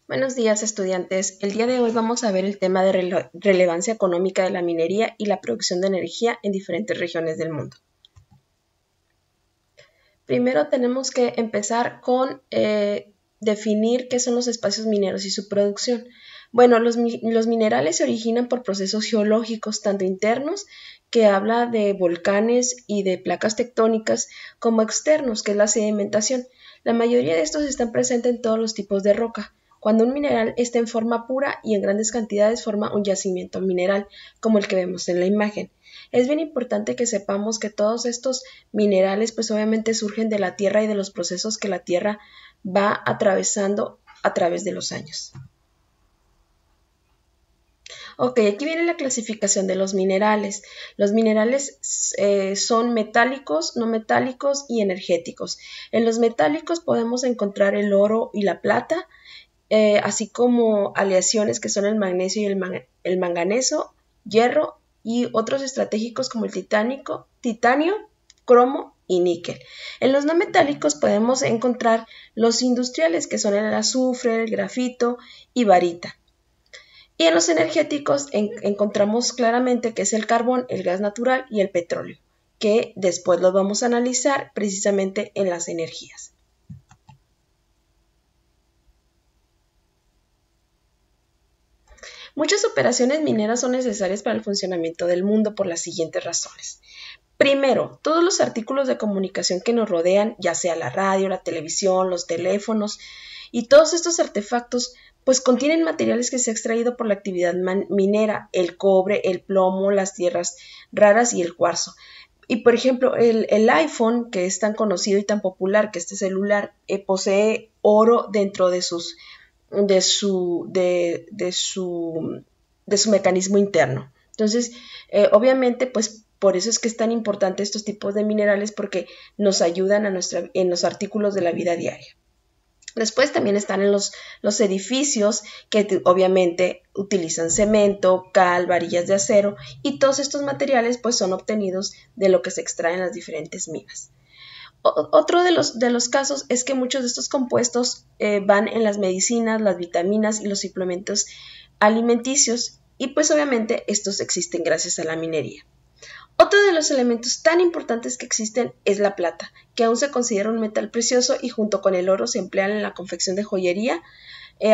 Buenos días, estudiantes. El día de hoy vamos a ver el tema de relevancia económica de la minería y la producción de energía en diferentes regiones del mundo. Primero tenemos que empezar con definir qué son los espacios mineros y su producción. Bueno, los minerales se originan por procesos geológicos, tanto internos, que habla de volcanes y de placas tectónicas, como externos, que es la sedimentación. La mayoría de estos están presentes en todos los tipos de roca. Cuando un mineral está en forma pura y en grandes cantidades forma un yacimiento mineral, como el que vemos en la imagen. Es bien importante que sepamos que todos estos minerales pues obviamente surgen de la Tierra y de los procesos que la Tierra va atravesando a través de los años. Ok, aquí viene la clasificación de los minerales. Los minerales son metálicos, no metálicos y energéticos. En los metálicos podemos encontrar el oro y la plata, así como aleaciones que son el magnesio y el manganeso, hierro y otros estratégicos como el titanio, cromo y níquel. En los no metálicos podemos encontrar los industriales que son el azufre, el grafito y barita. Y en los energéticos encontramos claramente que es el carbón, el gas natural y el petróleo, que después los vamos a analizar precisamente en las energías. Muchas operaciones mineras son necesarias para el funcionamiento del mundo por las siguientes razones. Primero, todos los artículos de comunicación que nos rodean, ya sea la radio, la televisión, los teléfonos y todos estos artefactos, pues contienen materiales que se ha extraído por la actividad minera, el cobre, el plomo, las tierras raras y el cuarzo. Y por ejemplo, el iPhone, que es tan conocido y tan popular, que este celular posee oro dentro de su mecanismo interno. Entonces, obviamente, pues por eso es que es tan importante estos tipos de minerales porque nos ayudan en los artículos de la vida diaria. Después también están en los edificios que obviamente utilizan cemento, cal, varillas de acero y todos estos materiales pues son obtenidos de lo que se extrae en las diferentes minas. Otro de los casos es que muchos de estos compuestos van en las medicinas, las vitaminas y los suplementos alimenticios y pues obviamente estos existen gracias a la minería. Otro de los elementos tan importantes que existen es la plata, que aún se considera un metal precioso y junto con el oro se emplean en la confección de joyería,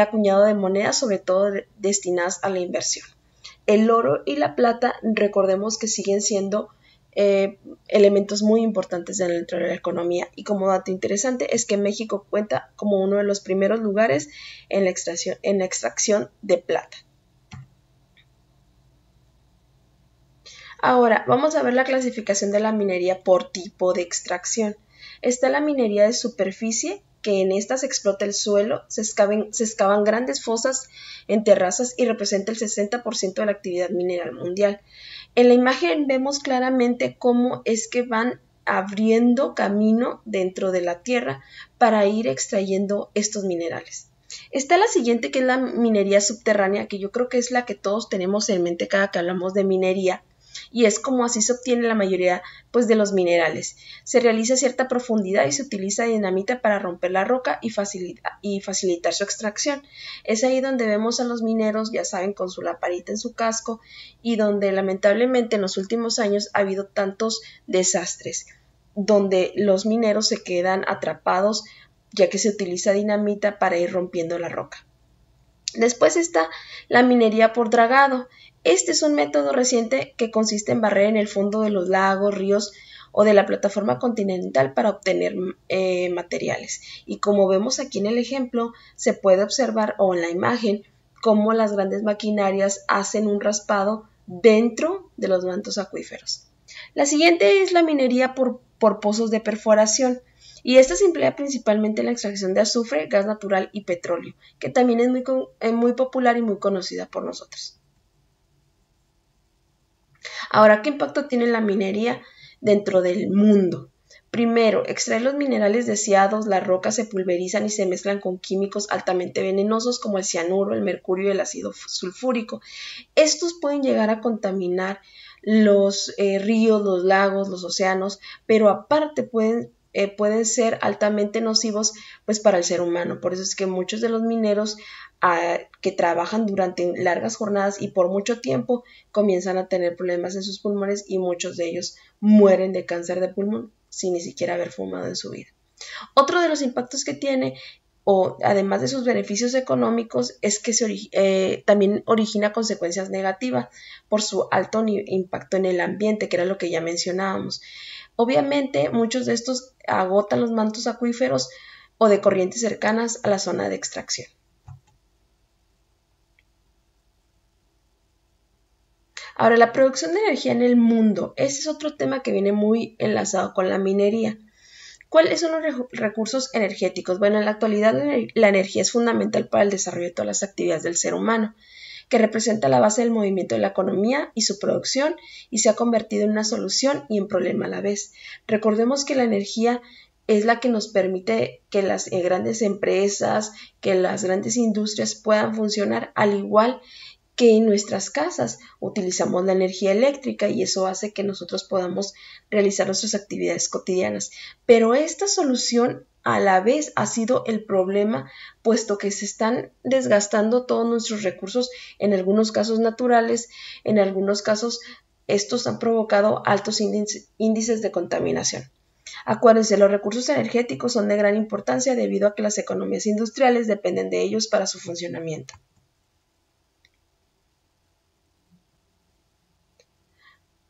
acuñado de monedas, sobre todo destinadas a la inversión. El oro y la plata, recordemos que siguen siendo elementos muy importantes dentro de la economía y como dato interesante es que México cuenta como uno de los primeros lugares en la extracción de plata. Ahora, vamos a ver la clasificación de la minería por tipo de extracción. Está la minería de superficie, que en esta se explota el suelo, se excavan grandes fosas en terrazas y representa el 60% de la actividad mineral mundial. En la imagen vemos claramente cómo es que van abriendo camino dentro de la tierra para ir extrayendo estos minerales. Está la siguiente, que es la minería subterránea, que yo creo que es la que todos tenemos en mente cada que hablamos de minería. Y es como así se obtiene la mayoría pues, de los minerales. Se realiza a cierta profundidad y se utiliza dinamita para romper la roca y facilitar su extracción. Es ahí donde vemos a los mineros, ya saben, con su lamparita en su casco y donde lamentablemente en los últimos años ha habido tantos desastres, donde los mineros se quedan atrapados ya que se utiliza dinamita para ir rompiendo la roca. Después está la minería por dragado. Este es un método reciente que consiste en barrer en el fondo de los lagos, ríos o de la plataforma continental para obtener materiales. Y como vemos aquí en el ejemplo, se puede observar o en la imagen cómo las grandes maquinarias hacen un raspado dentro de los mantos acuíferos. La siguiente es la minería por pozos de perforación. Y esta se emplea principalmente en la extracción de azufre, gas natural y petróleo, que también es muy popular y muy conocida por nosotros. Ahora, ¿qué impacto tiene la minería dentro del mundo? Primero, extraer los minerales deseados, las rocas se pulverizan y se mezclan con químicos altamente venenosos como el cianuro, el mercurio y el ácido sulfúrico. Estos pueden llegar a contaminar los ríos, los lagos, los océanos, pero aparte pueden pueden ser altamente nocivos pues para el ser humano. Por eso es que muchos de los mineros que trabajan durante largas jornadas y por mucho tiempo comienzan a tener problemas en sus pulmones y muchos de ellos mueren de cáncer de pulmón sin ni siquiera haber fumado en su vida. Otro de los impactos que tiene, o además de sus beneficios económicos, es que también origina consecuencias negativas por su alto impacto en el ambiente, que era lo que ya mencionábamos. Obviamente, muchos de estos agotan los mantos acuíferos o de corrientes cercanas a la zona de extracción. Ahora, la producción de energía en el mundo, ese es otro tema que viene muy enlazado con la minería. ¿Cuáles son los recursos energéticos? Bueno, en la actualidad la energía es fundamental para el desarrollo de todas las actividades del ser humano, que representa la base del movimiento de la economía y su producción, y se ha convertido en una solución y en problema a la vez. Recordemos que la energía es la que nos permite que las grandes empresas, que las grandes industrias puedan funcionar, al igual que en nuestras casas utilizamos la energía eléctrica y eso hace que nosotros podamos realizar nuestras actividades cotidianas. Pero esta solución a la vez ha sido el problema, puesto que se están desgastando todos nuestros recursos, en algunos casos naturales, en algunos casos estos han provocado altos índices de contaminación. Acuérdense, los recursos energéticos son de gran importancia debido a que las economías industriales dependen de ellos para su funcionamiento.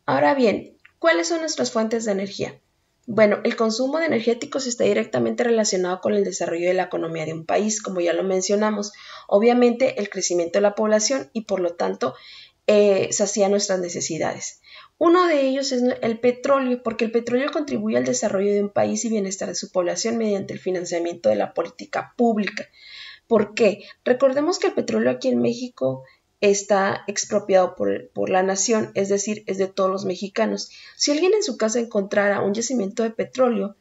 Ahora bien, ¿cuáles son nuestras fuentes de energía? Bueno, el consumo de energéticos está directamente relacionado con el desarrollo de la economía de un país, como ya lo mencionamos. Obviamente, el crecimiento de la población y por lo tanto sacia nuestras necesidades. Uno de ellos es el petróleo, porque el petróleo contribuye al desarrollo de un país y bienestar de su población mediante el financiamiento de la política pública. ¿Por qué? Recordemos que el petróleo aquí en México está expropiado por la nación, es decir, es de todos los mexicanos. Si alguien en su casa encontrara un yacimiento de petróleo,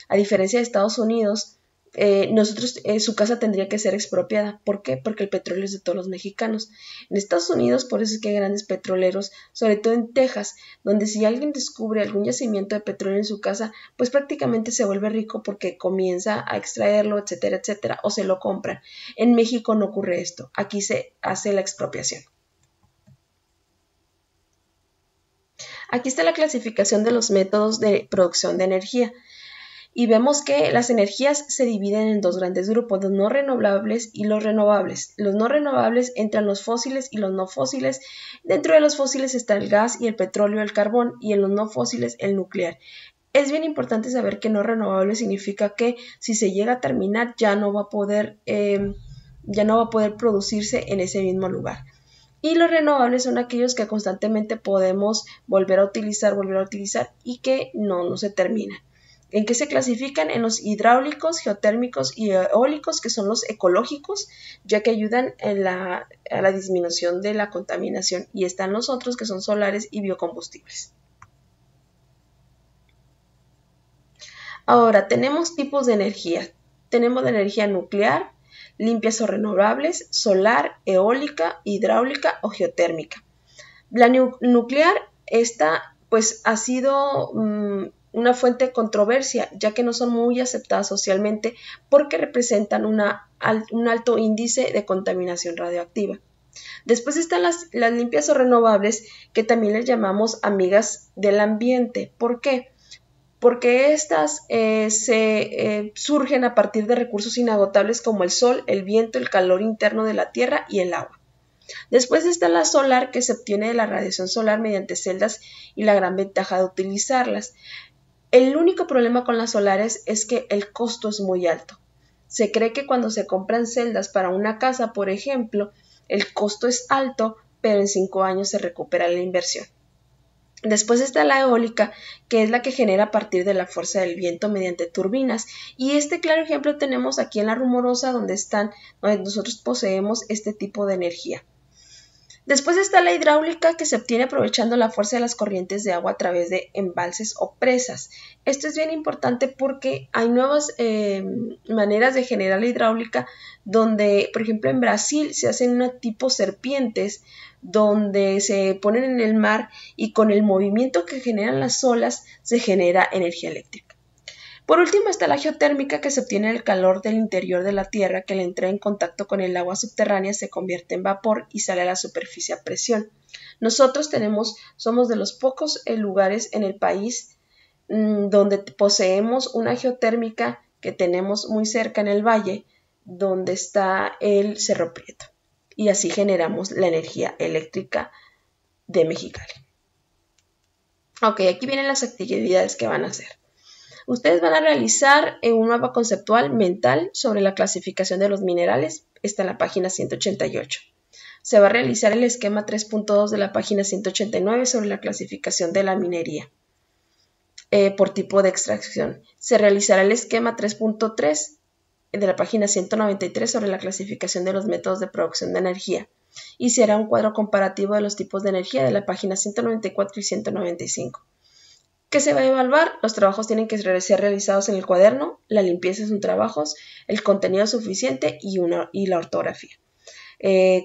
a diferencia de Estados Unidos, su casa tendría que ser expropiada. ¿Por qué? Porque el petróleo es de todos los mexicanos. En Estados Unidos, por eso es que hay grandes petroleros, sobre todo en Texas, donde si alguien descubre algún yacimiento de petróleo en su casa, pues prácticamente se vuelve rico porque comienza a extraerlo, etcétera, etcétera, o se lo compran. En México no ocurre esto. Aquí se hace la expropiación. Aquí está la clasificación de los métodos de producción de energía. Y vemos que las energías se dividen en dos grandes grupos, los no renovables y los renovables. Los no renovables entran los fósiles y los no fósiles. Dentro de los fósiles está el gas y el petróleo, el carbón, y en los no fósiles el nuclear. Es bien importante saber que no renovable significa que si se llega a terminar ya no va a poder producirse en ese mismo lugar. Y los renovables son aquellos que constantemente podemos volver a utilizar y que no se terminan. ¿En qué se clasifican? En los hidráulicos, geotérmicos y eólicos, que son los ecológicos, ya que ayudan a la disminución de la contaminación, y están los otros que son solares y biocombustibles. Ahora, tenemos tipos de energía. Tenemos la energía nuclear, limpias o renovables, solar, eólica, hidráulica o geotérmica. La nuclear, esta pues ha sido una fuente de controversia, ya que no son muy aceptadas socialmente porque representan un alto índice de contaminación radioactiva. Después están las limpias o renovables, que también les llamamos amigas del ambiente. ¿Por qué? Porque estas surgen a partir de recursos inagotables como el sol, el viento, el calor interno de la tierra y el agua. Después está la solar, que se obtiene de la radiación solar mediante celdas y la gran ventaja de utilizarlas. El único problema con las solares es que el costo es muy alto. Se cree que cuando se compran celdas para una casa, por ejemplo, el costo es alto, pero en 5 años se recupera la inversión. Después está la eólica, que es la que genera a partir de la fuerza del viento mediante turbinas. Y este claro ejemplo tenemos aquí en la Rumorosa, donde nosotros poseemos este tipo de energía. Después está la hidráulica, que se obtiene aprovechando la fuerza de las corrientes de agua a través de embalses o presas. Esto es bien importante porque hay nuevas maneras de generar la hidráulica, donde, por ejemplo, en Brasil se hacen un tipo serpientes, donde se ponen en el mar y con el movimiento que generan las olas se genera energía eléctrica. Por último está la geotérmica, que se obtiene el calor del interior de la Tierra, que al entrar en contacto con el agua subterránea se convierte en vapor y sale a la superficie a presión. Nosotros somos de los pocos lugares en el país donde poseemos una geotérmica que tenemos muy cerca en el valle, donde está el Cerro Prieto. Y así generamos la energía eléctrica de Mexicali. Ok, aquí vienen las actividades que van a hacer. Ustedes van a realizar un mapa conceptual mental sobre la clasificación de los minerales. Está en la página 188. Se va a realizar el esquema 3.2 de la página 189 sobre la clasificación de la minería por tipo de extracción. Se realizará el esquema 3.3 de la página 193 sobre la clasificación de los métodos de producción de energía. Y se hará un cuadro comparativo de los tipos de energía de la página 194 y 195. ¿Qué se va a evaluar? Los trabajos tienen que ser realizados en el cuaderno, la limpieza de sus trabajos, el contenido suficiente y la ortografía.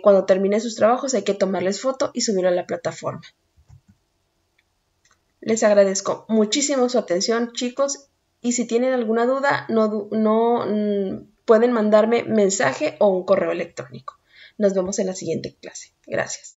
Cuando terminen sus trabajos hay que tomarles foto y subirlo a la plataforma. Les agradezco muchísimo su atención, chicos, y si tienen alguna duda, pueden mandarme mensaje o un correo electrónico. Nos vemos en la siguiente clase. Gracias.